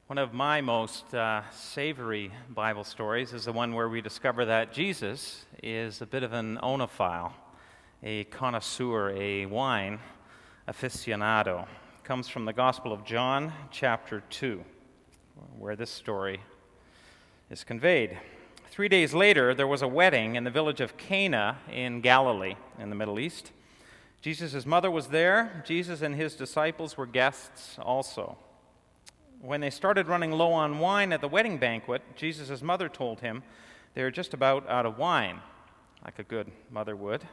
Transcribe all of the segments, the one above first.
One of my most savory Bible stories is the one where we discover that Jesus is a bit of an oenophile, a connoisseur, a wine aficionado. It comes from the Gospel of John, chapter 2, where this story is conveyed. 3 days later, there was a wedding in the village of Cana in Galilee, in the Middle East. Jesus' mother was there. Jesus and his disciples were guests also. When they started running low on wine at the wedding banquet, Jesus' mother told him they were just about out of wine, like a good mother would.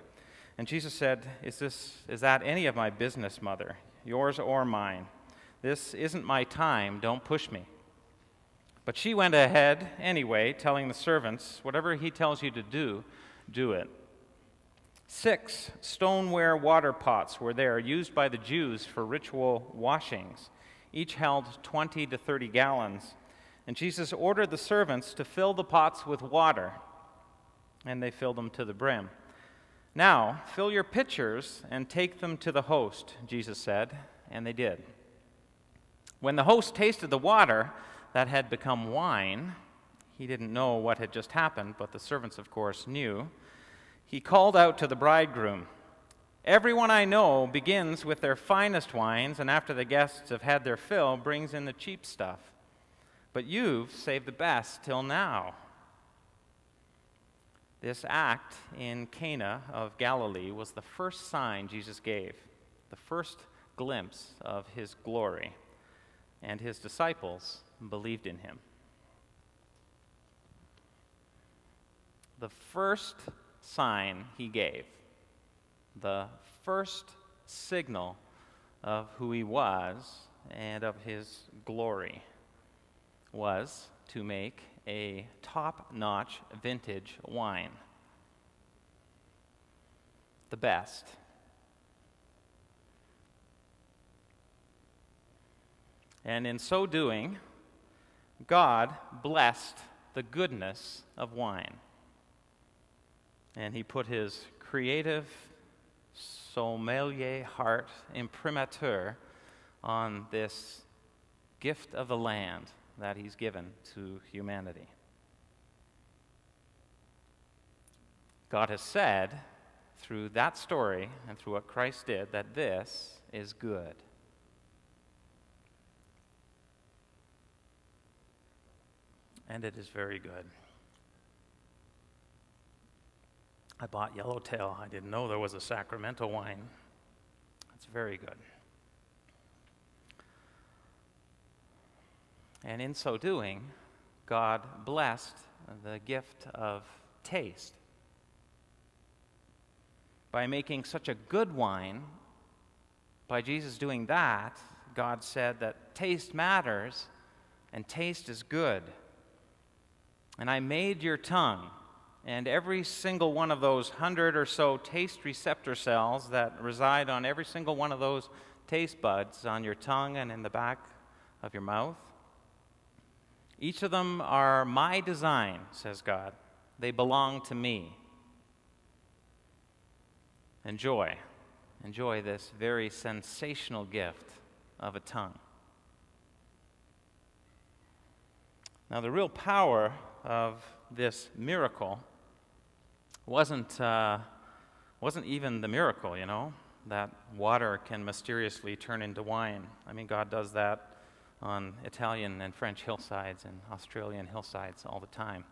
And Jesus said, Is that any of my business, mother, yours or mine? This isn't my time, don't push me. But she went ahead anyway, telling the servants, whatever he tells you to do, do it. 6 stoneware water pots were there, used by the Jews for ritual washings. Each held 20 to 30 gallons. And Jesus ordered the servants to fill the pots with water, and they filled them to the brim. Now, fill your pitchers and take them to the host, Jesus said, and they did. When the host tasted the water that had become wine, he didn't know what had just happened, but the servants, of course, knew. He called out to the bridegroom, "Everyone I know begins with their finest wines, and after the guests have had their fill, brings in the cheap stuff. But you've saved the best till now." This act in Cana of Galilee was the first sign Jesus gave, the first glimpse of his glory, and his disciples believed in him. The first sign he gave, the first signal of who he was and of his glory, was to make a top-notch vintage wine. The best. And in so doing, God blessed the goodness of wine. And he put his creative sommelier heart imprimatur on this gift of the land that he's given to humanity. God has said through that story and through what Christ did that this is good. And it is very good. I bought Yellowtail. I didn't know there was a Sacramento wine. It's very good. And in so doing, God blessed the gift of taste. By making such a good wine, by Jesus doing that, God said that taste matters and taste is good. And I made your tongue, and every single one of those 100 or so taste receptor cells that reside on every single one of those taste buds on your tongue and in the back of your mouth, each of them are my design, says God. They belong to me. Enjoy this very sensational gift of a tongue. Now, the real power of this miracle wasn't even the miracle, that water can mysteriously turn into wine. I mean, God does that on Italian and French hillsides and Australian hillsides all the time.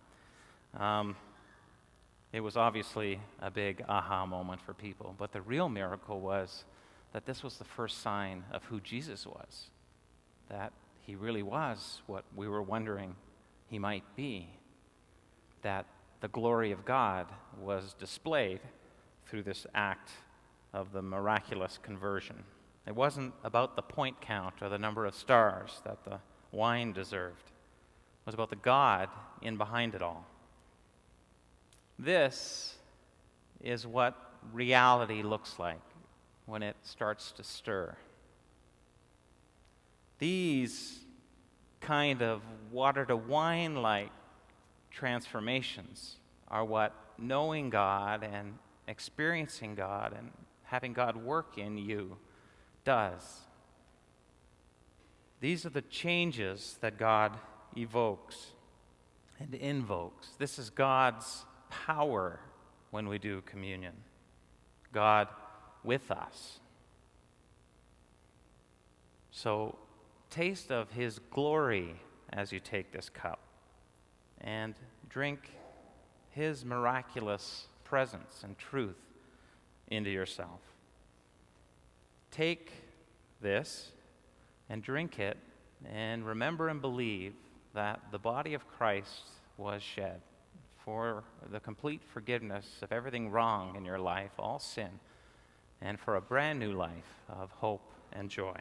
It was obviously a big aha moment for people, but the real miracle was that this was the first sign of who Jesus was, that he really was what we were wondering he might be, that the glory of God was displayed through this act of the miraculous conversion. It wasn't about the point count or the number of stars that the wine deserved. It was about the God in behind it all. This is what reality looks like when it starts to stir. These kind of water-to-wine-like transformations are what knowing God and experiencing God and having God work in you does. These are the changes that God evokes and invokes. This is God's power when we do communion. God with us. So taste of his glory as you take this cup and drink his miraculous presence and truth into yourself. Take this and drink it and remember and believe that the body of Christ was shed for the complete forgiveness of everything wrong in your life, all sin, and for a brand new life of hope and joy.